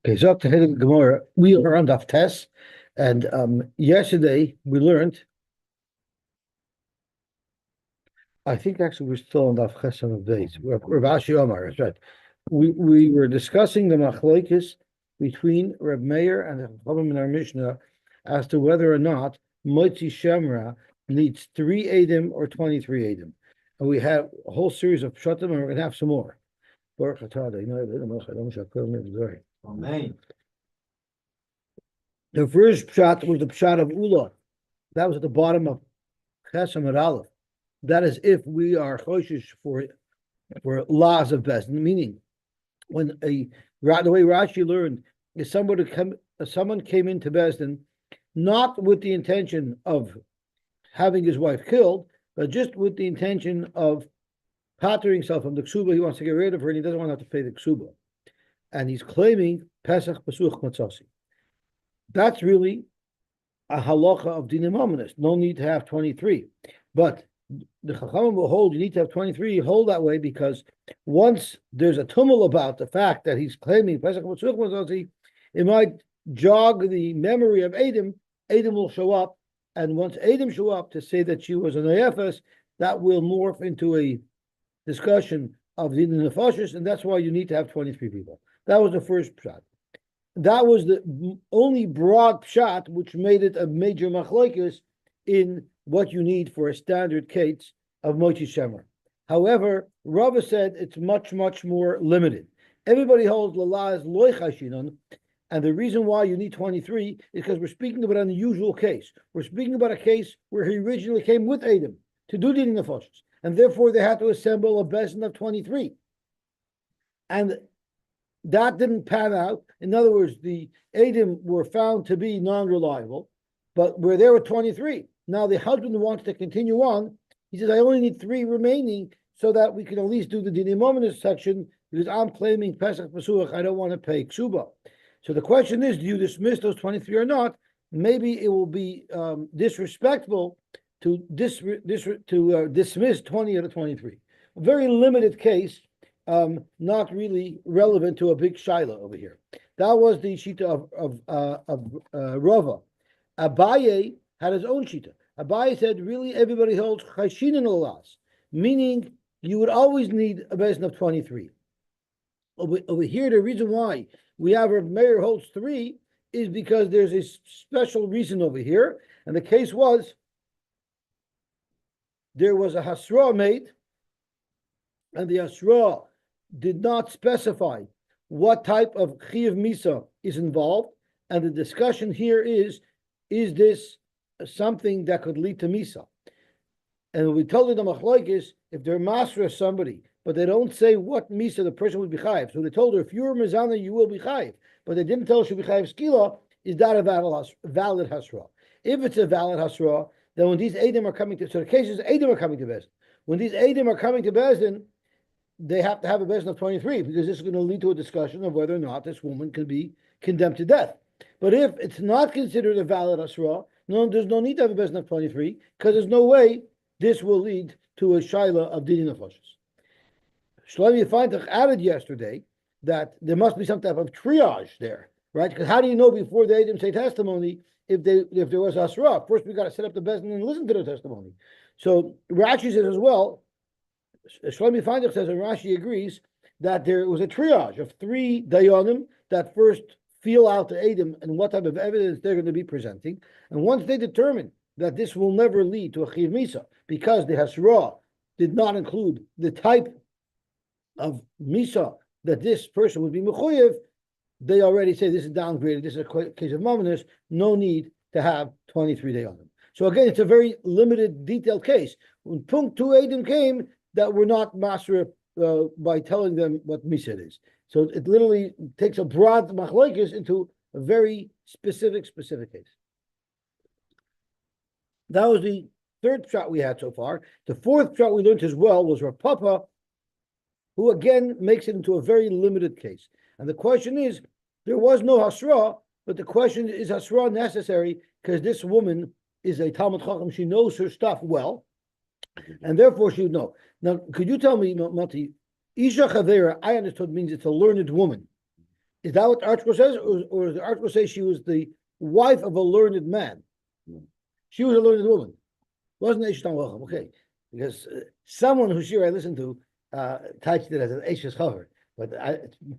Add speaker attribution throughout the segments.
Speaker 1: Okay, so to hit Gemara, we are on Daf Tes, and yesterday we learned. I think actually we're still on Daf Chesam of days. We're Rav Ashi Omar, that's right. We were discussing the machlokes between Reb Meir and the Chachamim in our Mishnah as to whether or not Motzi Shemra needs 3 Eidim or 23 Eidim, and we have a whole series of pshatim, and we're going to have some more.
Speaker 2: Amen.
Speaker 1: The first pshat was the pshat of Ula. That was at the bottom of Chesam and Aleph. That is if we are choshish for laws of Bezdin, meaning when the way Rashi learned is someone came into Bezdin not with the intention of having his wife killed, but just with the intention of pattering himself from the ksuba. He wants to get rid of her and he doesn't want to have to pay the ksuba. And he's claiming Pesach Pesuch Matzasi. That's really a halacha of dinim ominous. No need to have 23. But the Chachamim will hold you need to have 23. Hold that way because once there's a tumult about the fact that he's claiming Pesach Pesuch Matzasi, it might jog the memory of Adam. Adam will show up. And once Adam show up to say that she was an Ayefes, that will morph into a discussion of the nefashis, and that's why you need to have 23 people. That was the first pshat. That was the only broad pshat which made it a major machlokes in what you need for a standard case of Mochi Shemer. However, Rava said it's much, much more limited. Everybody holds Lala as loy chashinon, and the reason why you need 23 is because we're speaking about an unusual case. We're speaking about a case where he originally came with Adam to do the nefashis, and therefore they had to assemble a bezin of 23. And that didn't pan out. In other words, the Adam were found to be non-reliable, but we're there with 23. Now the husband wants to continue on. He says, I only need 3 remaining so that we can at least do the dinim ominous section because I'm claiming Pesach Pesuach. I don't want to pay ksuba. So the question is, do you dismiss those 23 or not? Maybe it will be disrespectful to dismiss 20 out of 23. A very limited case, not really relevant to a big shaila over here. That was the shita of Rava. Abaye had his own shita. Abaye said, really, everybody holds chashinin olas, meaning you would always need a bezin of 23. Over here, the reason why we have Rav Meir holds 3 is because there's a special reason over here, and the case was there was a hasra made, and the hasra did not specify what type of chiyuv misa is involved, and the discussion here is this something that could lead to misa? And we told the machlokes, if they're masra somebody, but they don't say what misa the person would be chayiv. So they told her, if you're mizana, you will be chayiv. But they didn't tell her she'll be chayiv skila. Is that a valid hasra? If it's a valid hasra, then when these Eidim are coming to, so the case is Eidim are coming to Bezdin. When these Eidim are coming to Bezdin, they have to have a Bezdin of 23 because this is going to lead to a discussion of whether or not this woman can be condemned to death. But if it's not considered a valid hasra, no, there's no need to have a Bezdin of 23 because there's no way this will lead to a shaila of dinin nefashos. Shlomi Feintach added yesterday that there must be some type of triage there, right? Because how do you know before the Eidim say testimony if there was asra? First, we got to set up the bezin and listen to their testimony. So Rashi says as well. Shlomi Feintach says, and Rashi agrees that there was a triage of 3 dayanim that first feel out the Eidim and what type of evidence they're going to be presenting, and once they determine that this will never lead to a chiv misa because the hasra did not include the type of misa that this person would be mechuyev, they already say this is downgraded, this is a case of mominus, no need to have 23 dayanim. So again, it's a very limited, detailed case. When Punkt 2 Eidim came, that were not master by telling them what misa is. So it literally takes a broad machlokes into a very specific case. That was the third shot we had so far. The fourth shot we learned as well was Rav Papa, who again makes it into a very limited case. And the question is, there was no hasra, but the question is hasra necessary because this woman is a Talmud Chacham. She knows her stuff well, and therefore she would know. Now, could you tell me, Mati, Isha Chavera, I understood means it's a learned woman. Is that what the article says, or does the article say she was the wife of a learned man? She was a learned woman. Wasn't Eish Tamacham? Okay, because someone who I listened to touched it as an Eish Chaver, but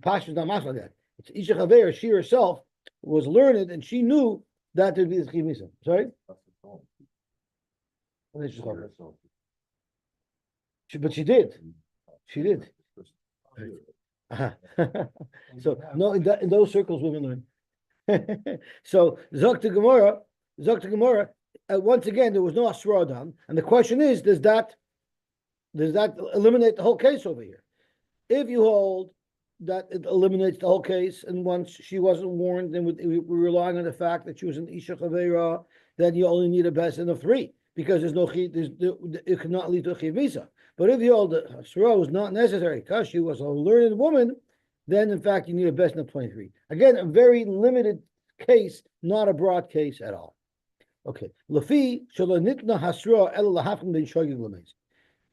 Speaker 1: Pasha is not much like that. It's Isha Chaver. She herself was learned, and she knew that to be the Chimisa. Sorry. But she did. She did. So no, in those circles, women learn. So Zok Gemara. Once again, there was no asra done, and the question is, does that eliminate the whole case over here? If you hold that it eliminates the whole case, and once she wasn't warned, then we're relying on the fact that she was an Isha Chavera, then you only need a besin of 3 because there's no it cannot lead to a chiv misa. But if you hold that asra was not necessary because she was a learned woman, then in fact you need a besin of 23. Again, a very limited case, not a broad case at all. Okay. Lafi shalanitna hasra el lahafim ben shogig lameis.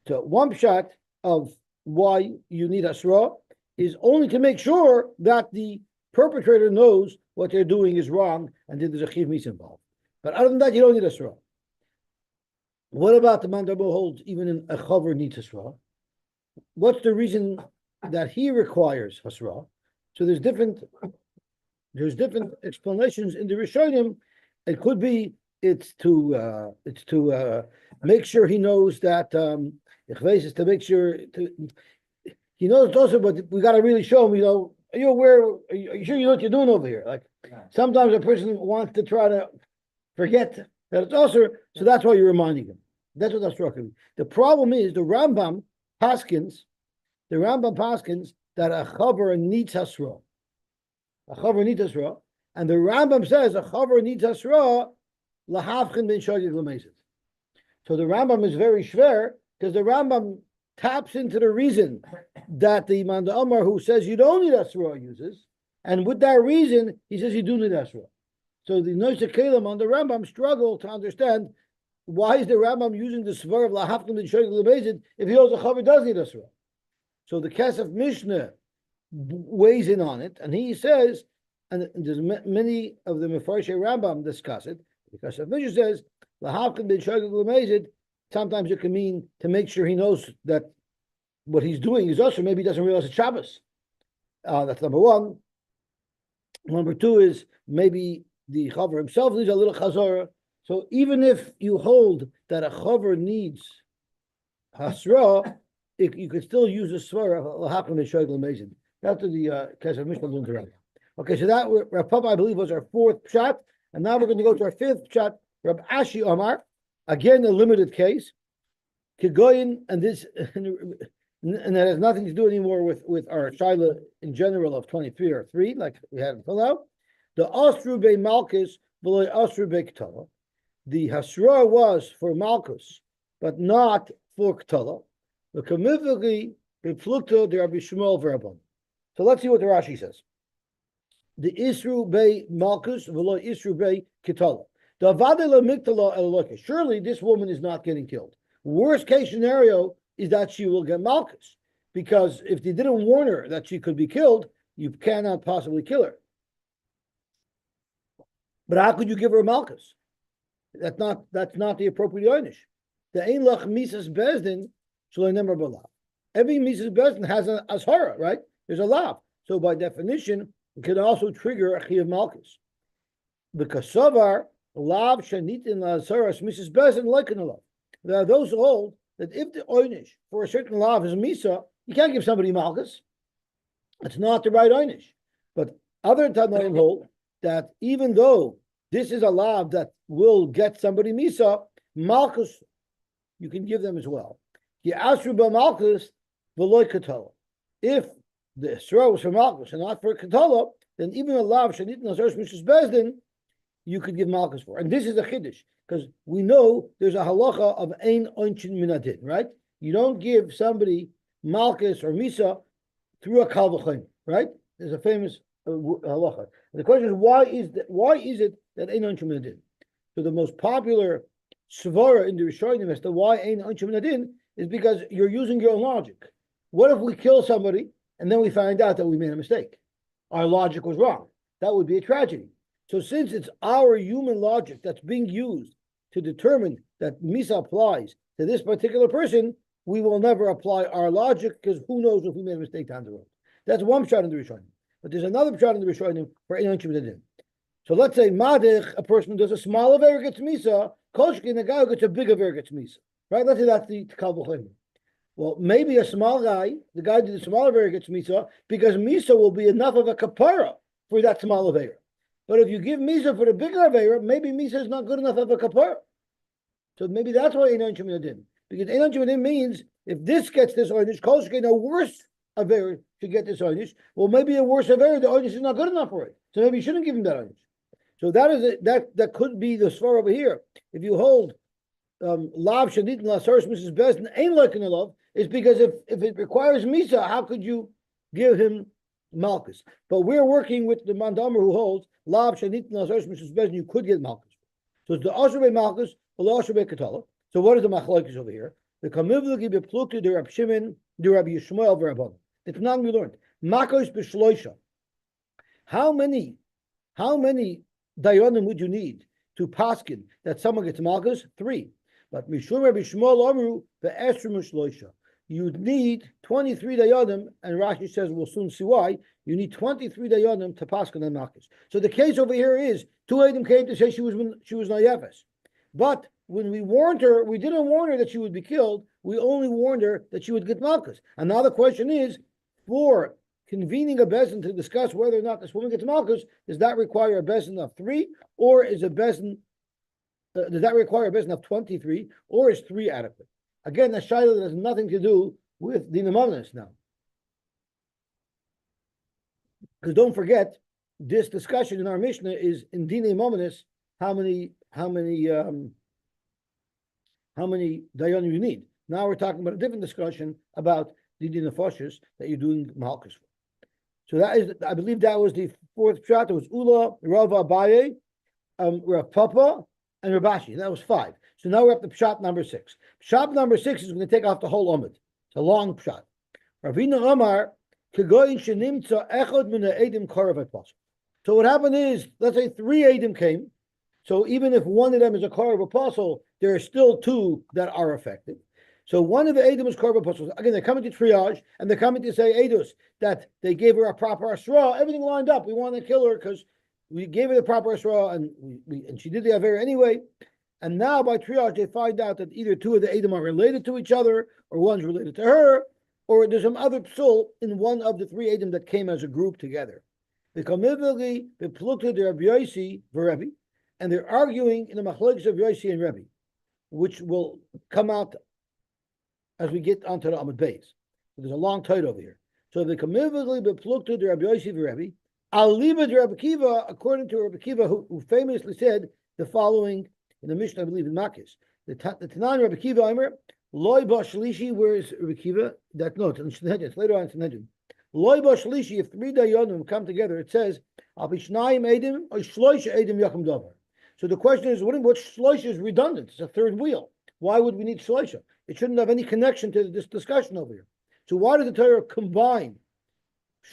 Speaker 1: So one shot of why you need hasra is only to make sure that the perpetrator knows what they're doing is wrong and that there's a chiv mis involved. But other than that, you don't need hasra. What about the man that holds even in a chaver needs hasra? What's the reason that he requires hasra? So there's different explanations in the Rishonim. It could be it's to make sure he knows that is to make sure he knows also, but we got to really show him. Are you aware? Are you sure you know what you're doing over here? Like sometimes a person wants to try to forget that it's also, so that's why you're reminding him. That's what that's struck. The problem is the Rambam paskins that a chaver needs hasra. A chaver needs hasra, and the Rambam says a chaver needs hasra. Lahavchin ben shogig l'meisid. So the Rambam is very shver because the Rambam taps into the reason that the Manda Amar who says you don't need asra uses, and with that reason he says you do need asra. So the Noisei Kelim on the Rambam struggle to understand why is the Rambam using the svar of lahavchin ben shogig l'meisid if he also chaver does need asra. So the Kesef Mishnah weighs in on it, and he says, and there's many of the Mefarshei Rambam discuss it. Because if Mishnah says lahavchin ben shogig l'meisid, sometimes it can mean to make sure he knows that what he's doing is also maybe he doesn't realize it's Shabbos. That's number one. Number two is maybe the chaver himself needs a little chazara. So even if you hold that a chaver needs hasra, you could still use a svar of lahavchin ben shogig l'meisid. That's what the Kesef Mishnah learns around. Okay, so that Rav Papa, I believe, was our 4th pshat. And now we're going to go to our 5th chat, Rab Ashi Omar, again a limited case. Kigoyin, and this, and that has nothing to do anymore with our shaila in general of 23 or 3, like we had until now. The Asru Bei Malchus, V'loi Asru Bei Ketala. The Hasra was for Malchus, but not for Ketala. The Kamivagi Beflukta de Rabbi Shmuel Verabon. So let's see what the Rashi says. The Isru Bei Malchus, V'lo Isru Bei Kitala. The Avadela Miktala Eloka. Surely this woman is not getting killed. Worst case scenario is that she will get Malchus, because if they didn't warn her that she could be killed, you cannot possibly kill her. But how could you give her a Malchus? That's not the appropriate einish. The Ein Lach Misas Bezdin Shalei Nemer Balav. Every Misas Bezdin has an Ashara, right? There's a lav. So by definition, it can also trigger a Chiyav Malchus. Because Savar, Lav Shanitin Lazaras, Mrs. Bezin, like an lav. There are those who hold that if the Oynish for a certain lav is Misa, you can't give somebody Malchus. It's not the right Oynish. But other Tanoim hold that even though this is a lav that will get somebody Misa, Malchus, you can give them as well. Asru ba Malchus, Veloy Katala. If the Isra was for Malchus and not for Ketala, then even a lav Shanitin Lazaras, Mrs. Bezdin, you could give Malchus for. And this is a chiddush, because we know there's a halacha of ein onchin minadin, right? You don't give somebody Malchus or Misa through a kal v'chomer, right? There's a famous halacha. And the question is, why is it that ein onchin minadin? So the most popular svara in the Rishonim as to why ein onchin minadin is because you're using your own logic. What if we kill somebody and then we find out that we made a mistake? our logic was wrong. That would be a tragedy. So since it's our human logic that's being used to determine that Misa applies to this particular person, we will never apply our logic because who knows if we made a mistake down the road. That's one shot in the Rishonim. But there's another shot in the Rishonim for Einon Shemidin. So let's say Madich, a person who does a small aver gets Misa, Kolshkin, the guy who gets a big aver gets Misa. Right? Let's say that's the Kal V'chomer. Well, maybe a small guy, the guy who did the small aver gets Misa, because Misa will be enough of a kapara for that small aver. But if you give Misa for the bigger aver, maybe Misa is not good enough of a kapara. So maybe that's why Einon Shemidin. Because Einon Shemidin means if this gets this oynish, Kolshkin, a worse aver should get this oynish. Well, maybe a worse aver, the oynish is not good enough for it. So maybe you shouldn't give him that oynish. So that is it. That could be the svar over here. If you hold lav shadit and lasaris Mrs. Bezdin ain't like in love, it's because if it requires misa, how could you give him malchus? But we're working with the mandamer who holds lav shadit and lasaris Mrs. Bezdin. You could get malchus. So it's the asher malchus or the asher katala. So what is the machlokes over here? The kamivlagi beplukti the Rab Shimon the Rabbi Yishmael v'Rabban. It's not we learned makos b'shloisha. How many dayanim would you need to paskin that someone gets malchus? 3. But mishum Rabbi Shmuel amru ve'esrim u'shloisha. You'd need 23 dayanim, and Rashi says we'll soon see why. You need 23 dayanim to paskin on malchus. So the case over here is 2 Adam came to say she was nayefes, but when we warned her, we didn't warn her that she would be killed. We only warned her that she would get malchus. And now the question is, for convening a bezin to discuss whether or not this woman gets malchus, does that require a bezin of 3, or is a bezin? Does that require a bezin of 23, or is 3 adequate? Again, a shayla that has nothing to do with Dina Mominus now, because don't forget this discussion in our Mishnah is in Dina Mominus. How many dayanim you need? Now we're talking about a different discussion about the Dina Foshes that you're doing malchus for. So that is, I believe that was the 4th shot. It was Ula, Rav Abaye, Rav Papa, and Rabashi. That was 5. So now we're up to shot number 6. Shot number 6 is going to take off the whole Omid. It's a long shot. Ravina Omar, Kegoyin Shenimtza Echod Mina Edim Korav Apostle. So what happened is, let's say 3 Edim came. So even if one of them is a Korav Apostle, there are still 2 that are affected. So one of the Edom is Korban Apostles. Again, they're coming to triage, and they're coming to say, Eidos, that they gave her a proper Asra. Everything lined up. We want to kill her because we gave her the proper Asra, and she did the Aver anyway. And now by triage, they find out that either 2 of the Edom are related to each other, or one's related to her, or there's some other psul in one of the 3 Edom that came as a group together. The Kamivli, the Plukta, the Rabbi Yosy, Rebbe, and they're arguing in the Machlokes of Yosy and Rebbe, which will come out as we get onto the Amud Beis. So there's a long title over here. So the Kamivli bepluktu the Rabbi Yossi v'Rebbe, Aliba the Rabbi Kiva, according to Rabbi Kiva, who famously said the following in the Mishnah, I believe in Makis. The Tanan Rabbi Kiva Aimer, Loi ba shlishi, where is Rabbi Kiva? That note, it's later on in Sanhedin. Loi ba shlishi, if 3 dayanim come together, it says, Al bishnayim edim, or shloisha edim yakum davar. So the question is, what shloisha is redundant? It's a 3rd wheel. Why would we need shloisha? It shouldn't have any connection to this discussion over here. So why did the Torah combine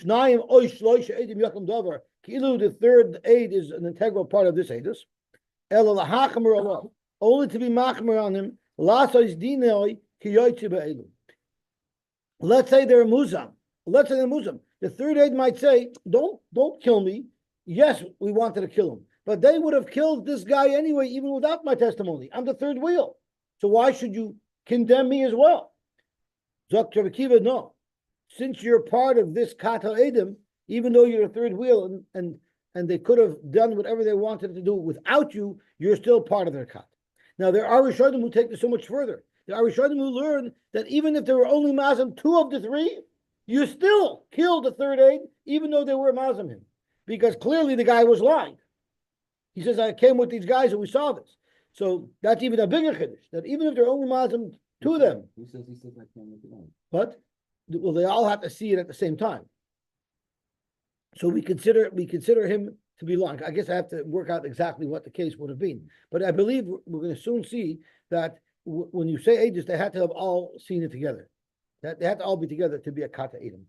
Speaker 1: Shnayim oy shloisha edim yakum davar? Kilu, the 3rd aid is an integral part of this aidus. Ela lahachamer Allah, only to be machmer on him. Lasois dinoi kiyoytzi be'elu. Let's say they're muzam. The 3rd aid might say, "Don't kill me." Yes, we wanted to kill him, but they would have killed this guy anyway, even without my testimony. I'm the 3rd wheel, so why should you condemn me as well? Zok Rabbi Kiva, no. Since you're part of this Kata Edom, even though you're a 3rd wheel and they could have done whatever they wanted to do without you, you're still part of their Kat. Now, there are Rishonim who take this so much further. There are Rishonim who learn that even if there were only Mazim 2 of the 3, you still killed the 3rd aid, even though they were Mazim him. Because clearly the guy was lying. He says, I came with these guys and we saw this. So that's even a bigger chiddush, that even if there are only Mazim 2 of them.
Speaker 2: Who says I came with them?
Speaker 1: But, well, they all have to see it at the same time. So we consider him to be lying. I guess I have to work out exactly what the case would have been. But I believe we're going to soon see that when you say ages, they had to have all seen it together. That they had to all be together to be a kata edom.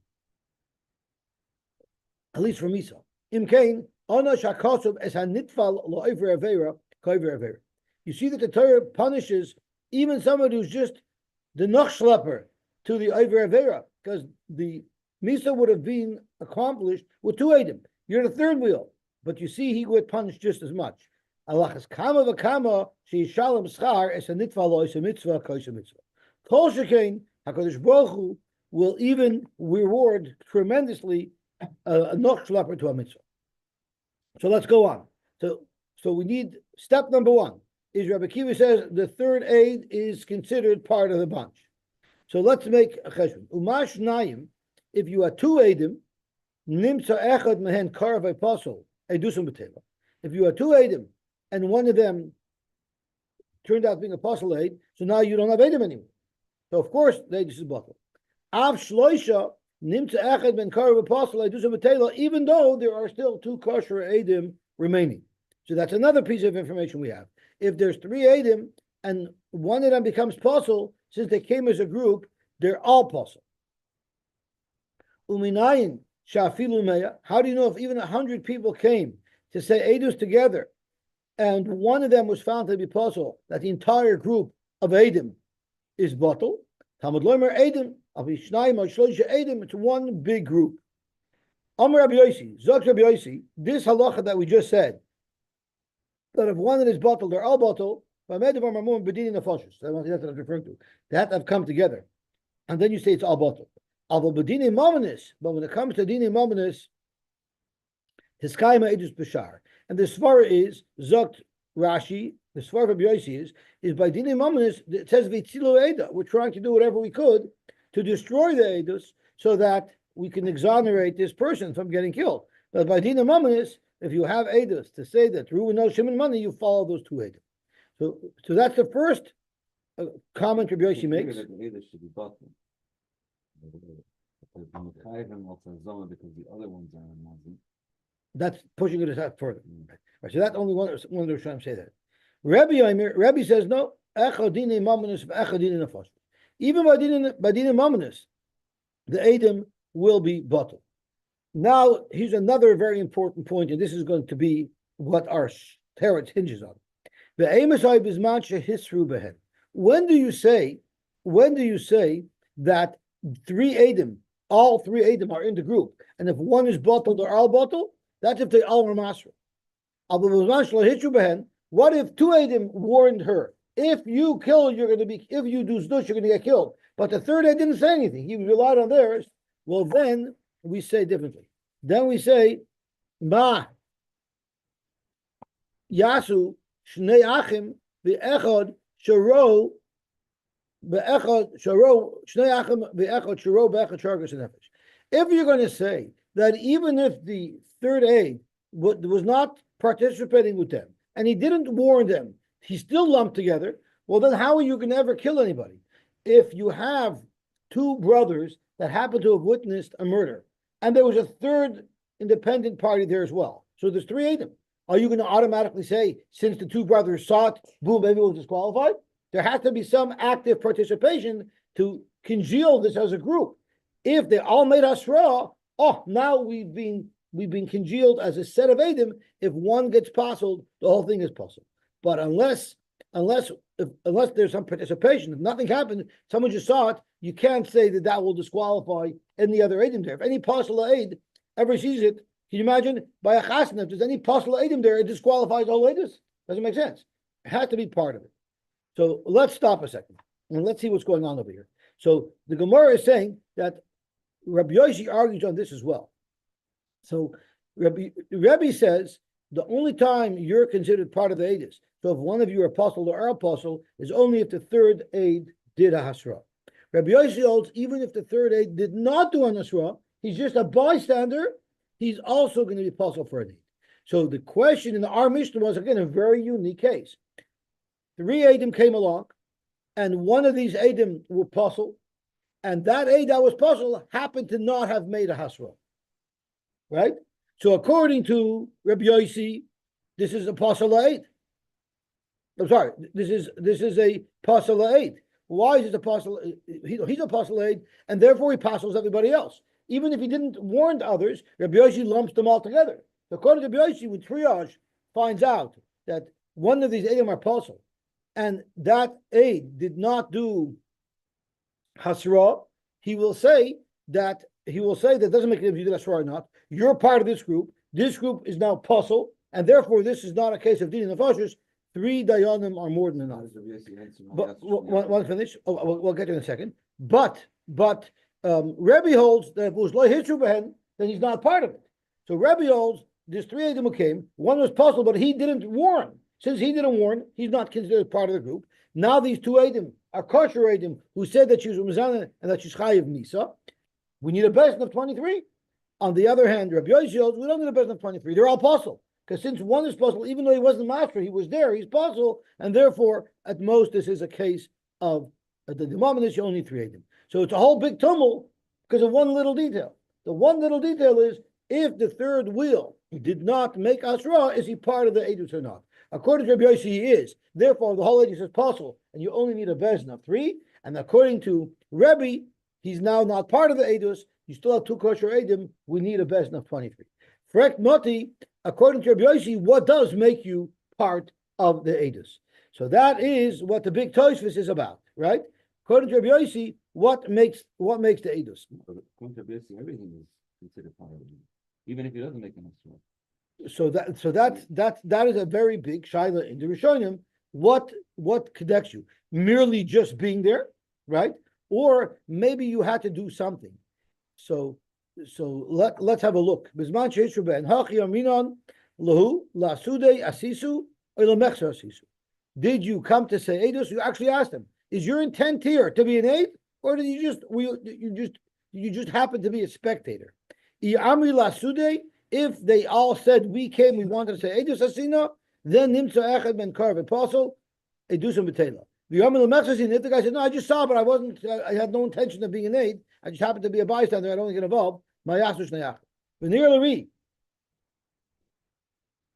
Speaker 1: at least for Misa. Imkain, Ana Shakosov as Hanitfal Lo Iver Avera, Koiver Avera. You see that the Torah punishes even someone who's just the Nachschlepper to the Iver Avera, because the Misa would have been accomplished with two Eidim. You're the third wheel, but you see he would punish just as much. Alachas kama v'kama sheishalem schar es a nitva lo es a mitzvah kois a mitzvah. Kol shekein HaKadosh Baruch Hu will even reward tremendously a noch schlepper to a mitzvah. So let's go on. So we need step number one. Is Rabbi Kiva says the third aid is considered part of the bunch. So let's make a cheshbon. Umash nayim, if you are two aidim, nimtza echad mehen karav apostle edusum b'teva. If you are two aidim and one of them turned out being apostle aid, so now you don't have aidim anymore. So of course the aid is bottle. Av shloisha nimtza echad ben karav apostle edusum b'teva, even though there are still two kosher aidim remaining. So that's another piece of information we have. If there's three aidim and one of them becomes apostle, since they came as a group, they're all apostle. Uminayin shafilu meya. How do you know if even 100 people came to say edus together, and one of them was found to be apostle, that the entire group of edim is bottle? Talmud lomer edim avishnayim ashloisha edim. It's one big group. Amar Rabbi Yosy, Zok Rabbi Yosy. This halacha that we just said, that if one is bottled, they're all bottled. That's what I'm referring to. That have come together, and then you say it's all bottled. But when it comes to dini mominus, hiskayma edus b'shar, and the svara is zokt Rashi. The svara of Yosy is by dini mominus. It says v'tzilu eda. We're trying to do whatever we could to destroy the edus so that we can exonerate this person from getting killed. But by dini mominus, if you have edus to say that Reuben knows Shimon money, you follow those two edus. So that's the first comment Rabbi Yosy makes.
Speaker 2: Because the other ones are in.
Speaker 1: That's pushing it a step further. Right, so that's only one of those trying to say that. Rabbi says no. Even by dina mominus, the Edom will be bottled. Now here's another very important point, and this is going to be what our teretz hinges on. When do you say that three Edom, all three Edom are in the group, and if one is bottled or all bottled, that's if they all are masra. What if two Edom warned her, if you kill, you're going to be, if you do zdush, you're going to get killed. But the third Ed didn't say anything. He relied on theirs. Well, then we say differently. Then we say, Ma Yasu Shnei Achim v'echad sharo v'echad sharo Shnei Achim v'echad sharo v'echad shargas nefesh. If you're going to say that even if the third aid was not participating with them and he didn't warn them, he still lumped together. Well, then how are you going to ever kill anybody? If you have two brothers that happen to have witnessed a murder, and there was a third independent party there as well, so there's three Edom. Are you going to automatically say, since the two brothers saw it, boom, everyone's disqualified? There has to be some active participation to congeal this as a group. If they all made Hasra, now we've been congealed as a set of Edom. If one gets puzzled, the whole thing is puzzled. But unless there's some participation, if nothing happened, someone just saw it, you can't say that will disqualify any other Edom there. If any possible aid ever sees it, can you imagine by a chasna, if there's any possible Edom there, it disqualifies all Edom? Doesn't make sense. It has to be part of it. So let's stop a second and let's see what's going on over here. So the Gemara is saying that Rabbi Yosy argues on this as well. So Rabbi says the only time you're considered part of the Edom, so if one of you are apostle or apostle, is only if the third aid did a hasra. Rabbi Yosy holds even if the third aid did not do an hasra, he's just a bystander, he's also going to be apostle for an aid. So the question in our Mishnah was, again, a very unique case. Three Edom came along, and one of these Edom were apostle, and that aid that was apostle happened to not have made a hasra. Right? So according to Rabbi Yosy, this is apostle aid. I'm sorry, this is a apostle aid. Why is it apostle? He's apostle aid, and therefore he apostles everybody else. even if he didn't warn others, Rabbi Yosy lumps them all together. So according to Rabbi Yosy, when triage finds out that one of these Eidim are apostle, and that aid did not do Hasra, he will say that doesn't make a difference if you did Hasra or not. You're part of this group. This group is now apostle, and therefore this is not a case of Dinin Nefashis. 3 Dayanim are more than enough. But one finish. We'll get to it in a second. But Rebbe holds that if it was Lo Hitru Behen, then he's not part of it. So Rebbe holds there's 3 Eidim who came. One was apostle, but he didn't warn. Since he didn't warn, he's not considered part of the group. Now these 2 Eidim are kosher Eidim who said that she was Mizana and that she's Chayiv Misa. We need a bezin of 23. On the other hand, Rabbi Yosy holds we don't need a bezin of 23. They're all apostle. Because since one is apostle, even though he wasn't master, he was there, he's apostle, and therefore, at most, this is a case of the Demaminis, you only need 3 Eidim. So it's a whole big tumult because of one little detail. The one little detail is if the third wheel did not make Asra, is he part of the Eidus or not? According to Rabbi Yosy, he is. Therefore, the whole Eidus is apostle, and you only need a bezin of 3. And according to Rebbe, he's now not part of the Eidus. You still have 2 kosher Eidim. We need a bezin of 23. Frek Moti, according to Rabbi Yosy, what does make you part of the Eidus? So that is what the big Tosfos is about, right? According to Rabbi Yosy, what makes the Eidus?
Speaker 2: According to Rabbi Yosy, everything is considered part of it, even if he doesn't make an Asra.
Speaker 1: So that is a very big shaila in the Rishonim. What connects you? Merely just being there, right? Or maybe you had to do something. So let's have a look. Bisman sheish ruben hachi aminon lahu lasude asisu or lamechsa asisu. Did you come to say edus? You actually asked him, is your intent here to be an aid, or did you just happen to be a spectator? Amri lasude. If they all said we came, we wanted to say edus asina, then nimtza echad ben karv apostle edusam betela. If the guy said, no, I just saw, but I had no intention of being an aid. I just happened to be a bystander. I don't get involved. My yasush nayach. V'nir l'ri.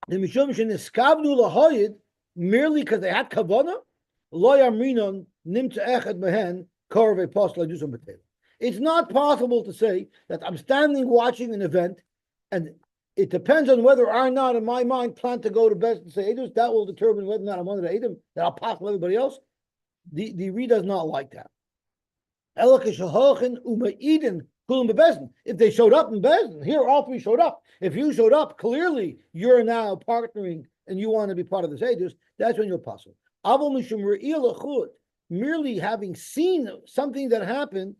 Speaker 1: The mishum sheniskavnu lahoyid merely because they had kavana. Lo yamrinon nimtza echad mehen karv apostle edusam betela. It's not possible to say that I'm standing watching an event, and it depends on whether or not, in my mind, plan to go to best and say edus. That will determine whether or not I'm under the edim. That I'll pass everybody else. The Reed does not like that. If they showed up in Bezdin, here all 3 showed up. If you showed up, clearly you're now partnering and you want to be part of the Sedus, that's when you're apostle. Merely having seen something that happened,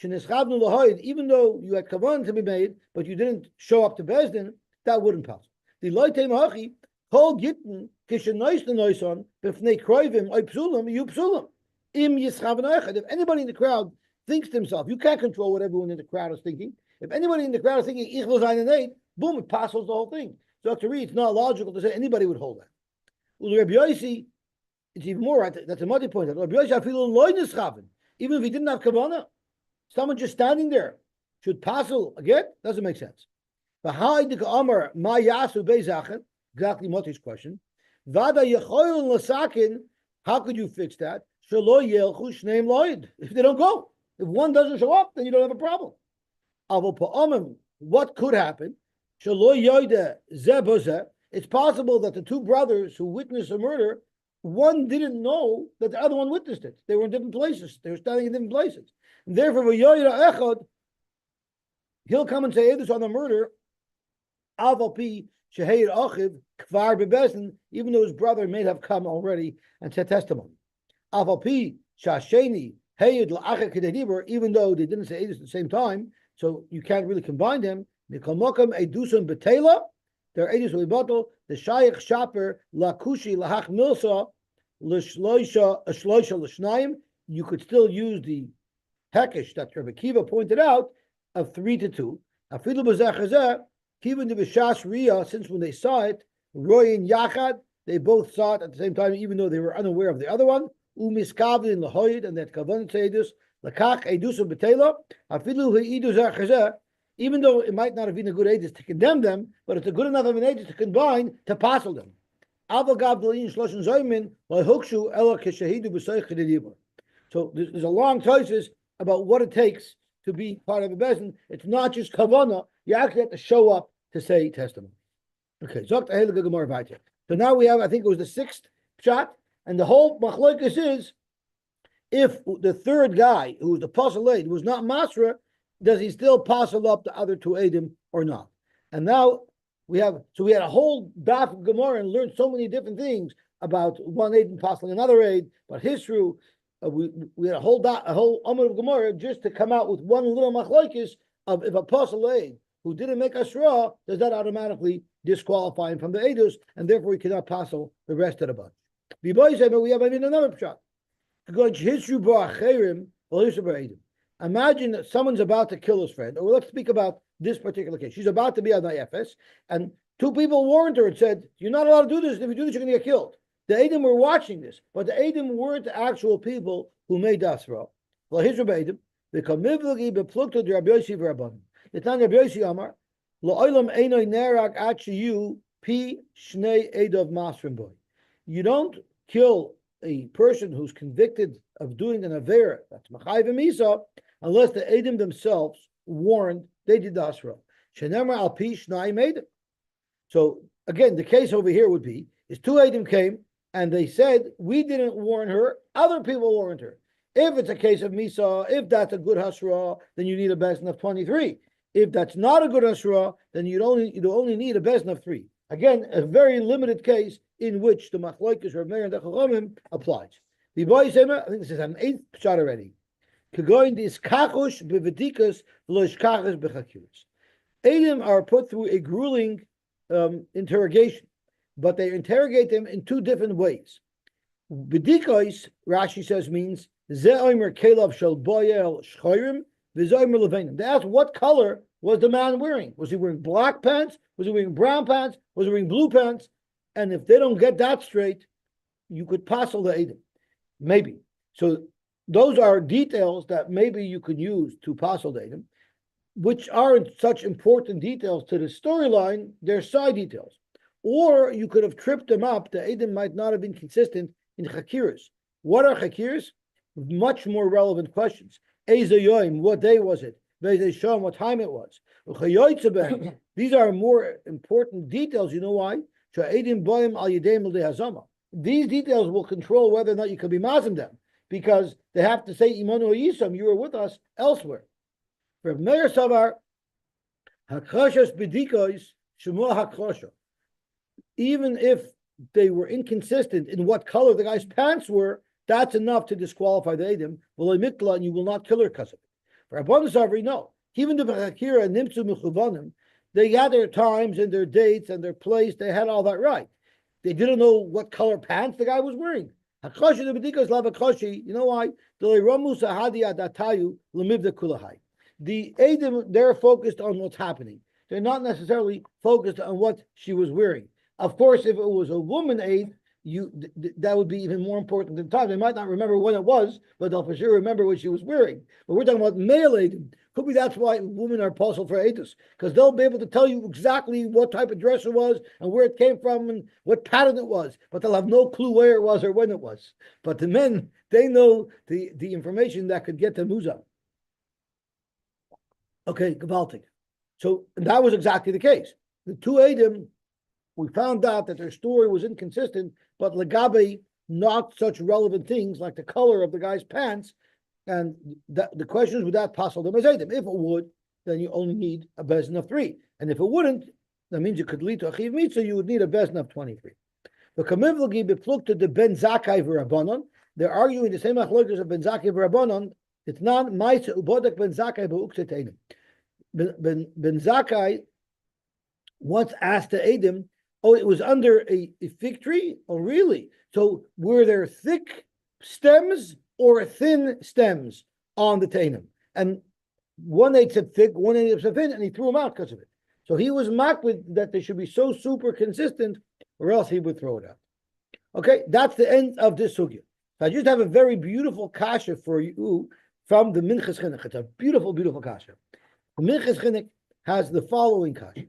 Speaker 1: even though you had kavan to be made, but you didn't show up to Bezdin, that wouldn't pass. The loyte machi kol gitten kishenais the noison b'fnei kroivim oy psulim you psulim im yischaven echad. If anybody in the crowd thinks to himself, you can't control what everyone in the crowd is thinking. If anybody in the crowd is thinking ich will sein an aid, boom, it passes the whole thing. So to read, it's not logical to say anybody would hold that. Well, Rabbi Yosy, it's even more right. That's a muddy point. Rabbi Yosy, I feel loy nischaven, even if he didn't have kavanah. Someone just standing there should passel again? Doesn't make sense. Exactly Moti's question. How could you fix that? If they don't go. If one doesn't show up, then you don't have a problem. What could happen? It's possible that the 2 brothers who witnessed a murder, one didn't know that the other one witnessed it. They were in different places. They were standing in different places. And therefore, he'll come and say this on the murder, even though his brother may have come already and said testimony. Even though they didn't say this at the same time, so you can't really combine them. Their edus will be bottled. The shaykh shaper lakushi lahach milsa l'shloisha l'shnayim. You could still use the hekesh that Rabbi Kiva pointed out of 3 to 2. Afilu b'zeh even the b'shas riyah, since when they saw it, roy and yachad, they both saw it at the same time, even though they were unaware of the other one. Umiskavlin lahoyed, and that kavan seidus lakach edusum betela. Afilu heidu zeh, even though it might not have been a good edus to condemn them, but it's a good enough of an edus to combine to passel them. So there's a long thesis about what it takes to be part of a bezin. It's not just kavana. You actually have to show up to say testimony. Okay, so now we have, I think it was the sixth shot, and the whole machlokas is if the third guy, who was the pasal aid, was not masra, does he still pasal up the other two edim or not? And now we had a whole daf of Gemara and learned so many different things about one aid and pasal another aid, but history. We had a whole amud of Gemara just to come out with one little machlokes of if a pasal aid who didn't make asra, does that automatically disqualify him from the edus, and therefore he cannot pasal the rest of the bunch. We have another shot. Imagine that someone's about to kill his friend, or let's speak about this particular case. She's about to be on the FS, and two people warned her and said, "You're not allowed to do this. If you do this, you're going to get killed." The Edom were watching this, but the Edom weren't the actual people who made Dasra. Well, here's Rabbi Edom. The Kamivlagi beplukta the Rabbi Yosy v'Rabbanan. The Tanya Rabbi Yosy Amar La'olam Einoi Nerak Achiyu Pi Shnei Edov Masrim Boy. You don't kill a person who's convicted of doing an avera, that's Machai v'Misa, unless the Edom themselves warned they did Dasra. Shenemar Al Pi Shnai made it. So again, the case over here would be is two Edom came and they said we didn't warn her, other people warned her. If it's a case of Misa, if that's a good Hasra, then you need a bezin of 23. If that's not a good Hasra, then you only need a bezin of 3. Again, a very limited case in which the Machlokes Rav Meir and the Chachamim applies. The boy said, I think this is an 8th shot already. Kegoin dis kachush bevedikas v'loish kachus bechakiris. Edom are put through a grueling interrogation, but they interrogate them in two different ways. Bedikos, Rashi says, means ze'omer kelav shel boyel shchorim v'zomer levenim. They ask what color was the man wearing? Was he wearing black pants? Was he wearing brown pants? Was he wearing blue pants? And if they don't get that straight, you could passel the Edom. Maybe. So those are details that maybe you could use to passel the Edom, which aren't such important details to the storyline. They're side details. Or you could have tripped them up. The Edom might not have been consistent in chakiras. What are chakiras? Much more relevant questions. Eze yoim, what day was it? Eze shom, what time it was? These are more important details. You know why? These details will control whether or not you can be mazim them, because they have to say imanu yisam, you were with us elsewhere. Rav Meir Savar, hakrashas bedikos shemua hakrasha. Even if they were inconsistent in what color the guy's pants were, that's enough to disqualify the Edom. And you will not kill her because of it. For Rabban Savri, no. Even the Bechakira and Nimtzu Mechuvanim, they had their times and their dates and their place. They had all that right. They didn't know what color pants the guy was wearing. Hakoshi the Bedikas Lavakoshi. You know why? The Edom, they're focused on what's happening. They're not necessarily focused on what she was wearing. Of course, if it was a woman aid, that would be even more important than time. They might not remember when it was, but they'll for sure remember what she was wearing. But we're talking about male aid. Could be that's why women are apostle for aidus, because they'll be able to tell you exactly what type of dress it was and where it came from and what pattern it was, but they'll have no clue where it was or when it was. But the men, they know the information that could get to Musa. Okay, gewaltig. So that was exactly the case. The two Edom, we found out that their story was inconsistent, but legabe, not such relevant things like the color of the guy's pants. And the question is, would that passel them as Edom? If it would, then you only need a bezin of 3. And if it wouldn't, that means you could lead to a chiv mitzvah, you would need a bezin of 23. The kamivlagi beplukta the ben zakai v'rabbanon. They're arguing the same achlokas of ben zakai v'rabbanon. It's not ma'isa ubodak ben zakai b'ukset Edom. Ben zakai once asked the Edom, oh, it was under a fig tree? Oh, really? So were there thick stems or thin stems on the Tainum? And one ate said thick, one ate said thin, and he threw them out because of it. So he was mocked with that they should be so super consistent, or else he would throw it out. Okay, that's the end of this sugya. So I just have a very beautiful kasha for you from the Minchas Chinuch. It's a beautiful, beautiful kasha. The Minchas Chinuch has the following kasha.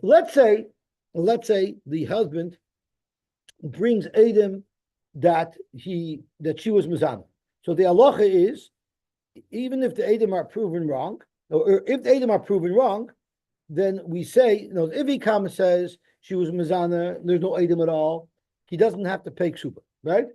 Speaker 1: Let's say the husband brings Edom that she was mizana. So the halacha is even if the Edom are proven wrong, or if the Edom are proven wrong, then we say, if he comes and says she was Mizana, there's no Edom at all, he doesn't have to pay ksuba, right?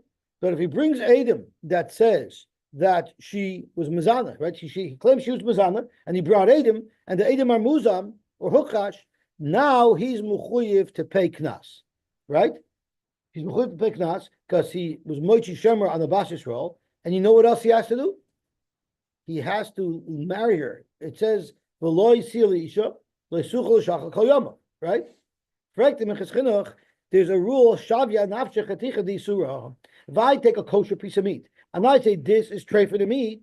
Speaker 1: But if he brings Edom that says that she was Mizana, right? He claims she was Mizana, and he brought Edom, and the Edom are Muzam or Hukash, now he's Mechuyev to pay Knas, right? He's Mechuyev to pay Knas because he was Moichi Shemer on the Bas Yisrael, and you know what else he has to do? He has to marry her. It says, right? There's a rule, if I take a kosher piece of meat and I say this is tray for the meat,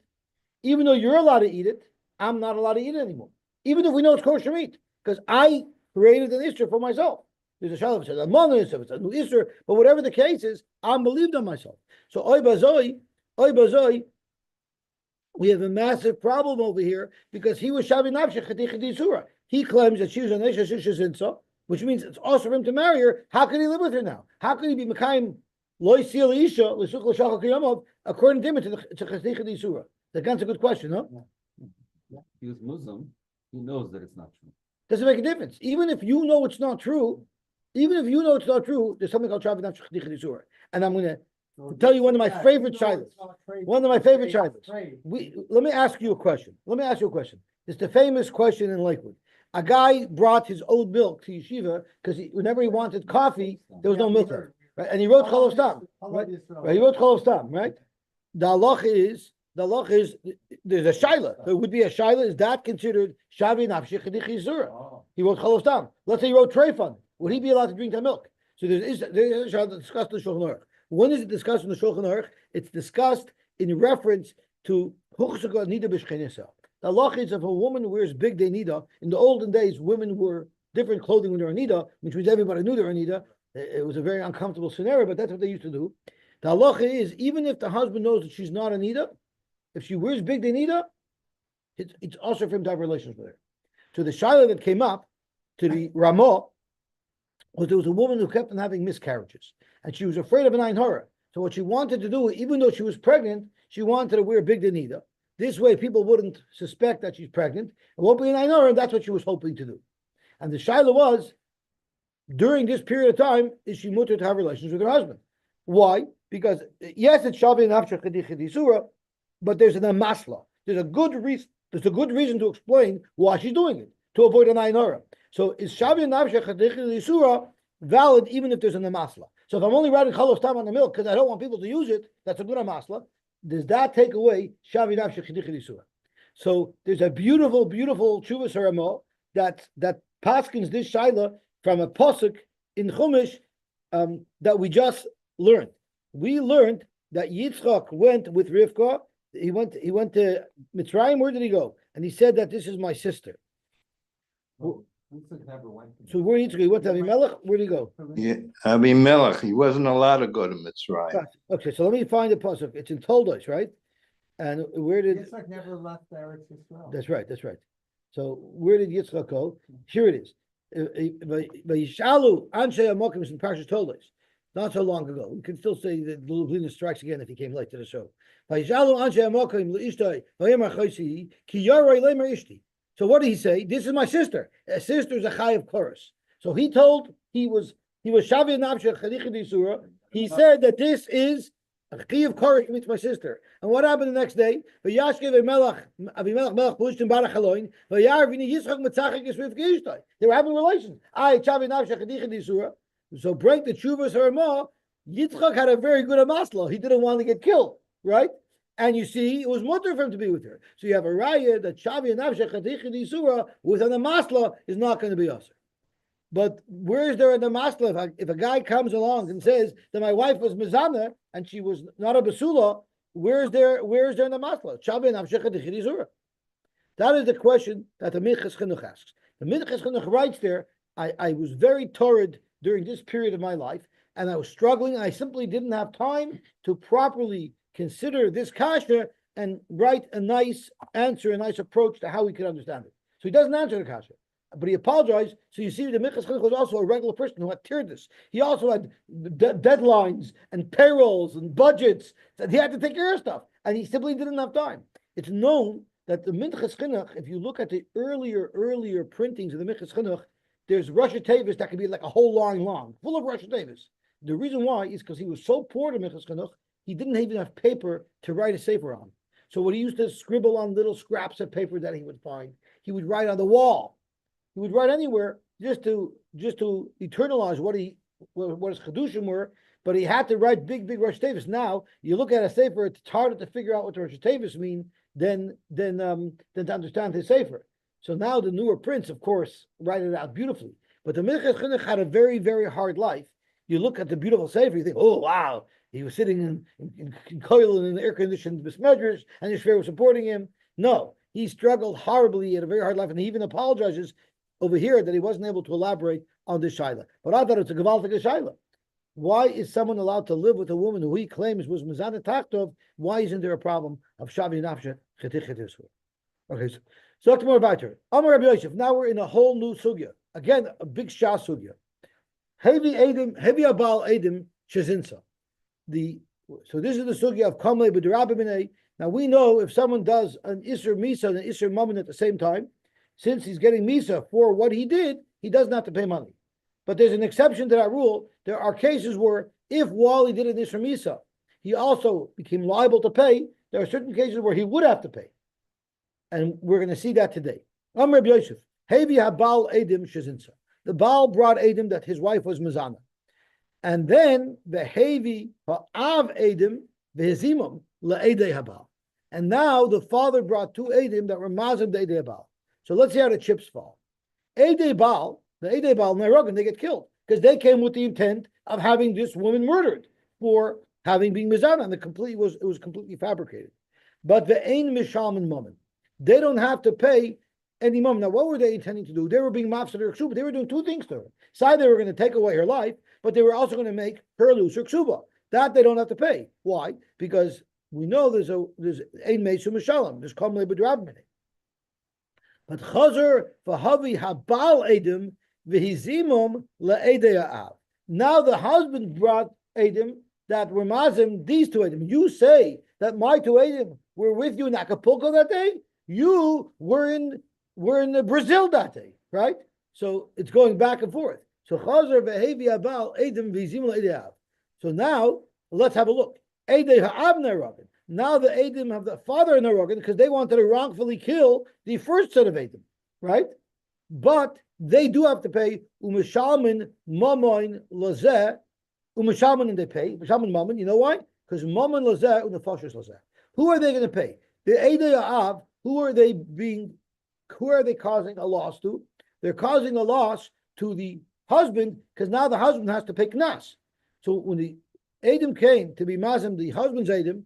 Speaker 1: even though you're allowed to eat it, I'm not allowed to eat it anymore. Even if we know it's kosher meat, because I created an Isser for myself. There's a shalom, it's a monolith, it's a new Isser, but whatever the case is, I'm believed on myself. So oy bazoi, we have a massive problem over here because he was Shavi Nafshech Chatichadi Surah. He claims that she was an Isha Shishazinsa, which means it's also for him to marry her. How can he live with her now? How can he be Mekayim Loy Sil Isha L'Sukh L'Shachal Kiyamov according to him to Chatichadi Surah? That's a good question, huh?
Speaker 2: Yeah. He was Muslim. He knows that it's not true.
Speaker 1: Doesn't make a difference. Even if you know it's not true, there's something called Shavi Nafshech Chatichadi Surah. And I'm going to tell you one of my favorite shilas. One of my favorite shilas. Let me ask you a question. It's the famous question in Lakewood. A guy brought his old milk to yeshiva because whenever he wanted coffee, there was no milk there, right? And he wrote Chol Stam, right? He wrote Chol Stam, right? The halacha is there's a shaila. There would be a shaila. Is that considered shavi nafshich chadichi zura? He wrote Chol Stam. Let's say he wrote treifan. Would he be allowed to drink that milk? So there's a shaila discussed in the Shulchan Aruch. When is it discussed in the Shulchan Aruch? It's discussed in reference to Huchsuka Nida B'Shchenisa. The halacha is if a woman wears big day Nida, in the olden days, women wore different clothing when they were Nida, which means everybody knew they were Nida. It was a very uncomfortable scenario, but that's what they used to do. The halacha is, even if the husband knows that she's not a Nida, if she wears big day Nida, it's also for him to have relations with her. So the shaila that came up to the Ramah was there was a woman who kept on having miscarriages. And she was afraid of an Ein Hara. So what she wanted to do, even though she was pregnant, she wanted to wear big denida. This way people wouldn't suspect that she's pregnant. It won't be an Ein Hara, and that's what she was hoping to do. And the shaila was, during this period of time, is she mutter to have relations with her husband? Why? Because, yes, it's Shavi Nafshech Chadichadi Surah, but there's an amasla. There's a good reason to explain why she's doing it, to avoid an Ein Hara. So is Shavi Nafshech Chadichadi Surah valid even if there's an amasla? So if I'm only writing Chol Stam on the milk because I don't want people to use it, that's a good amasla. Does that take away Shavi Nafshech Chadichadi Surah? So there's a beautiful, beautiful Chuvas Haramo that paskins this shaila from a pasuk in Chumash that we just learned. We learned that Yitzchak went with Rivka. He went to Mitzrayim. Where did he go? And he said that this is my sister. So where did he went to Avimelech? Where did he go?
Speaker 3: Yeah, Avimelech. He wasn't allowed to go to Mitzrayim.
Speaker 1: Okay, so let me find the pasuk. It's in Toldos, right? And where did
Speaker 4: Yitzchak never left Eretz Yisrael?
Speaker 1: That's right. So where did Yitzchak go? Here it is. Vayishalu Anshe Amokim is in Parshas Toldos. Not so long ago. We can still say that the Lublina strikes again if he came late to the show. Vayishalu Anshe Amokim le'ishtoi vayemar chosi ki yaroi le'mer ishti. So what did he say? This is my sister. A sister is a chay of chorus. So he was Shavi Nafshech Chadichadi Surah. He said that this is a chay of chorus, means my sister. And what happened the next day? They were having relations. So break the Chuvas Harama. Yitzchak had a very good amasla. He didn't want to get killed, right? And you see, it was mutter for him to be with her. So you have a raya that Shavi and Nafshech Chadichadi Surah with an amasla is not going to be usher. But where is there an amasla? If a guy comes along and says that my wife was mizana and she was not a basula, where is there an amasla? Shavi and Nafshech Chadichadi Surah. That is the question that the Minchas Chinuch asks. The Minchas Chinuch writes there, I was very torrid during this period of my life, and I was struggling, and I simply didn't have time to properly consider this kasha and write a nice answer, a nice approach to how we could understand it. So he doesn't answer the kasha, but he apologized. So you see, the Minchas Chinuch was also a regular person who had tirdus. He also had deadlines and payrolls and budgets that he had to take care of stuff, and he simply didn't have time. It's known that the Minchas Chinuch, if you look at the earlier printings of the Minchas Chinuch, there's Rosh Tevis that could be like a whole line long, full of Rosh Tevis. The reason why is because he was so poor to Minchas Chinuch, he didn't even have paper to write a sefer on. So what he used to scribble on little scraps of paper that he would find, he would write on the wall. He would write anywhere just to eternalize what his chedushim were. But he had to write big Rosh Tevis. Now you look at a sefer, it's harder to figure out what the Rosh Tevis mean than to understand his sefer. So now the newer prints, of course, write it out beautifully. But the Minchas Chinuch had a very, very hard life. You look at the beautiful sefer, you think, oh wow, he was sitting in coil in air-conditioned besmedrish, and his shver was supporting him. No, he struggled horribly. He had a very hard life, and he even apologizes over here that he wasn't able to elaborate on this shaila. But I thought it's a gewaltige shaila. Why is someone allowed to live with a woman who he claims was mizana tachtov? Why isn't there a problem of shavi nafshe chetich? Okay, so talk more about her. Amar Rabbi Yosef. Now we're in a whole new sugya. Again, a big shah sugya. Heavy abal edim shezinsa. So this is the sugya of kamei b'derabimine. Now we know if someone does an isur misa and an isur mammon at the same time, since he's getting misa for what he did, he doesn't have to pay money. But there's an exception to that rule. There are cases where if while he did an isur misa, he also became liable to pay, there are certain cases where he would have to pay. And we're going to see that today. Amr Rabbi Yosef, Hevi habal edim shezinsa. The Baal brought edim that his wife was mizana. And then the Hevi ha'av edim v'hezimum la'edei habal. And now the father brought two edim that were mazim the edei habal. So let's see how the chips fall. Edei Baal, the edei Baal, Nerogan, they get killed because they came with the intent of having this woman murdered for having been mizana, and it was completely fabricated. But the ein mishalman moment, they don't have to pay any moment. Now, what were they intending to do? They were being mafsed her ksuba. They were doing two things to her. Side, they were going to take away her life, but they were also going to make her lose her ksuba. That they don't have to pay. Why? Because we know there's ein mesu mishalam. There's kamle b'drabmene. But chazer v'havi habal edim v'hizimum la'edei ha'av. Now the husband brought edim that were mazim, these two edim. You say that my two edim were with you in Acapulco that day. You were in Brazil that day, right? So it's going back and forth. So chazer v'hevi habal edim v'hizimum la'edei ha'av. So now let's have a look. Edei ha'av nerogan. Now the Edim have the father in Nerogan because they wanted to wrongfully kill the first set of Edim, right? But they do have to pay umishalmin mamoin lazeh, umishalmin, and they pay umishalmin mammon. You know why? Because mammon lazeh unafashis lazeh. Who are they going to pay? The Edei ha'av. Who are they causing a loss to? They're causing a loss to the husband because now the husband has to pay knas. So when the Edim came to be mazim, the husband's Edim,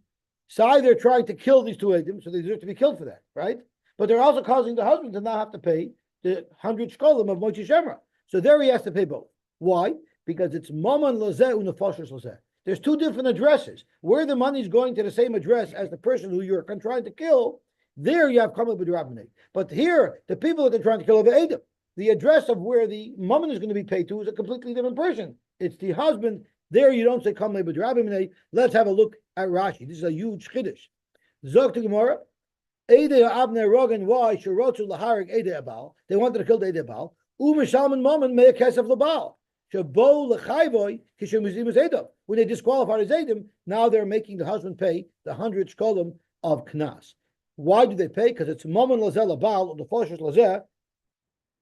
Speaker 1: they're trying to kill these two Edim, so they deserve to be killed for that, right? But they're also causing the husband to now have to pay the 100 shkolim of Mochi Shemra. So there he has to pay both. Why? Because it's Maman Lazeh and Nefashos Lazeh. There's two different addresses. Where the money's going to the same address as the person who you're trying to kill, there you have Kamal B'Drabbanei. But here, the people that they're trying to kill are the Edim. The address of where the Maman is going to be paid to is a completely different person. It's the husband. There you don't say Kamal B'Drabbanei. Let's have a look at Rashi. This is a huge chiddush. Zok to Gemara, Eidei Abner Rogan. Why Shirotzu Laharig Eidei Abal? They wanted to kill the Eidei Abal. Umishalman Mammon may a kesef labal. Shabo lechayvoy kishemuzim Eidov. When they disqualified his Eidim, now they're making the husband pay the 100 shkolim of knas. Why do they pay? Because it's Mammon Lazel Abal or the Foshes Lazer.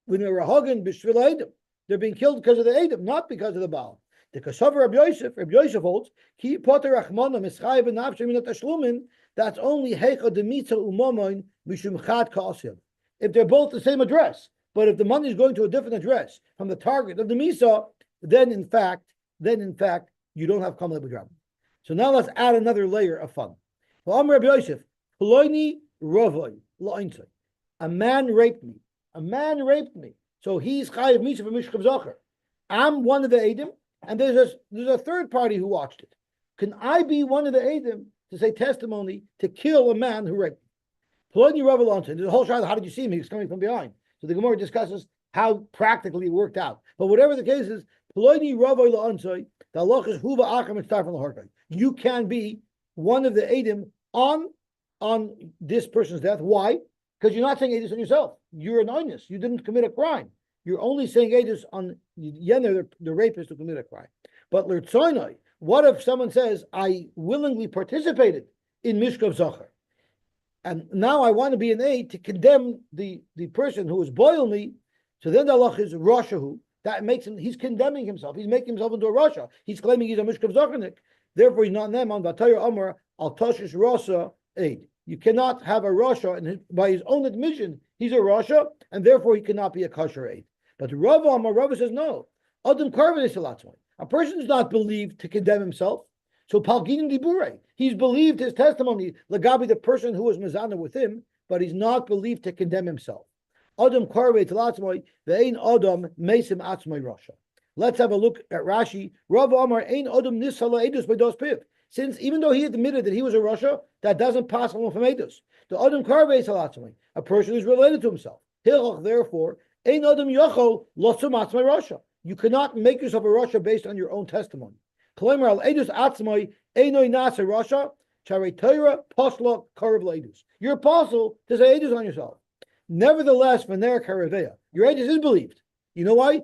Speaker 1: When they were hogging b'shvil Eidim, they're being killed because of the Eidim, not because of the Baal. The Kasav Rabbi Yosef holds, Ki Poter Rachmana Mischayev Nafshe Min Tashlumin. That's only Heicha Demitza Umamoin Mishum Chad Ka'asim. If they're both the same address, but if the money is going to a different address from the target of the Misa, then in fact, you don't have Kamal B'Drab. So now let's add another layer of fun. Well, Rabbi Yosef, Ploini Ravoi La'intzai. A man raped me. So he's Chayev Misa for Mishchav Zocher. I'm one of the Eidim. And there's a third party who watched it. Can I be one of the Eidim to say testimony to kill a man who raped me? Ploni Rav. There's a whole shayla. How did you see him? He was coming from behind. So the Gemara discusses how practically it worked out. But whatever the case is, Ploni Rav the halach is huva acham and start from the harkai. You can be one of the Eidim on on this person's death. Why? Because you're not saying Edus on yourself. You're an onus. You didn't commit a crime. You're only saying Edus on Yener, the rapist, who committed a crime. But L'Rtzoinoi, what if someone says, I willingly participated in Mishkav Zachar, and now I want to be an aid to condemn the person who is boiling me? So then the halach is Rashahu. That makes him, he's condemning himself. He's making himself into a Rasha. He's claiming he's a Mishkav Zachanik. Therefore, he's not Neman. Vatayr Amar al Tashish Rasa aid. You cannot have a Rasha, and by his own admission, he's a Rasha, and therefore he cannot be a kosher aid. But Rav Amar, Rav says no. Adam Karvan is a person is not believed to condemn himself. So Palginim Dibure, he's believed his testimony, Lagabi, the person who was Mizana with him, but he's not believed to condemn himself. Adam Karve Talatzmoy, Ve'ain Adam Mesim Atzmoy Rasha. Let's have a look at Rashi. Rav Amar Ein Adam Nisala Edus by Dos Piv. Since even though he admitted that he was a Rasha, that doesn't pass him from Edus. The Adam Karve Talatzmoy, a person who's related to himself. Hilach, therefore, Ein Adam Yochol Lotzum Atzmoy Rasha. You cannot make yourself a Rasha based on your own testimony. Your apostle to say edus on yourself. Nevertheless, your edus is believed. You know why?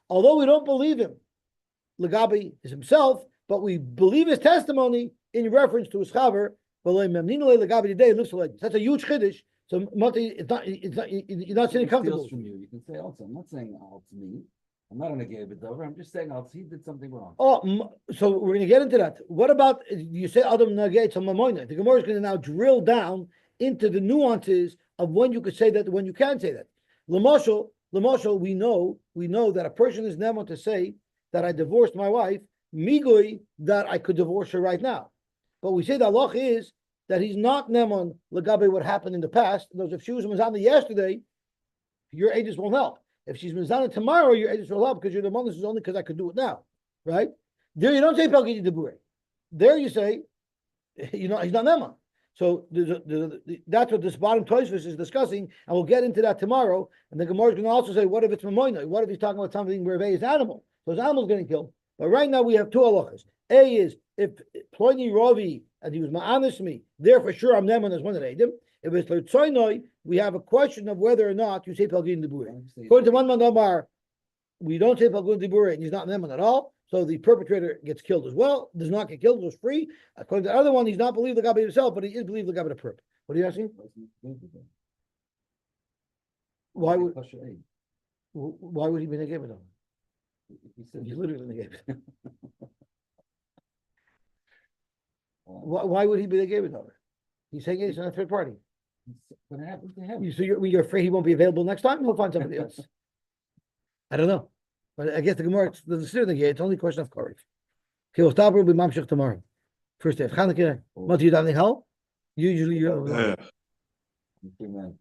Speaker 1: Although we don't believe him, Lagabi is himself, but we believe his testimony in reference to his chaver. That's a huge chiddush. So you're not sitting comfortable.
Speaker 2: From you. You can say also, I'm not saying it's me. I'm not gonna give it over. I'm just saying he did something wrong.
Speaker 1: Oh, so we're gonna get into that. What about you say Adam Nogea to Mamoina? The Gemara is gonna now drill down into the nuances of when you could say that, when you can say that. Lamashal, we know that a person is never to say that I divorced my wife, migoi, that I could divorce her right now. But we say the halach is that he's not Nemon Lagabe what happened in the past. Because if she was Mazana yesterday, your ages won't help. If she's Mazana tomorrow, your ages will help because you're the one. This is only because I could do it now, right? There you don't say Pelgiti Debure. There you say, he's not Nemon. So that's what this bottom Tosfos is discussing, and we'll get into that tomorrow. And the Gemara is going to also say, what if it's Mamoina? What if he's talking about something where is animal? So his animal's getting killed. But right now we have two halachas. A is if Pliny Ravi and he was ma'anish me, there for sure I'm Neman as one of them. If it's L'Tzoinoi, we have a question of whether or not you say Pelgin Debure. According to one Mandamar, we don't say Pelgin Debure, and he's not Neman at all. So the perpetrator gets killed as well. Does not get killed, goes free. According to the other one, he's not believed the Gabi himself, but he is believed the Gabi the perp. What are you asking? Why would he be negated though? He's literally negated. Why would he be negated though? He's saying it's on a third party.
Speaker 2: What happened to him?
Speaker 1: So you're afraid he won't be available next time? He'll find somebody else. I don't know. But I guess the Gemara doesn't sit in here. It's only a question of courage. Okay, we'll stop. We'll be mamshech tomorrow. First day of Chanukah. What do you have any help? Usually you're.
Speaker 3: Yeah.
Speaker 2: Amen.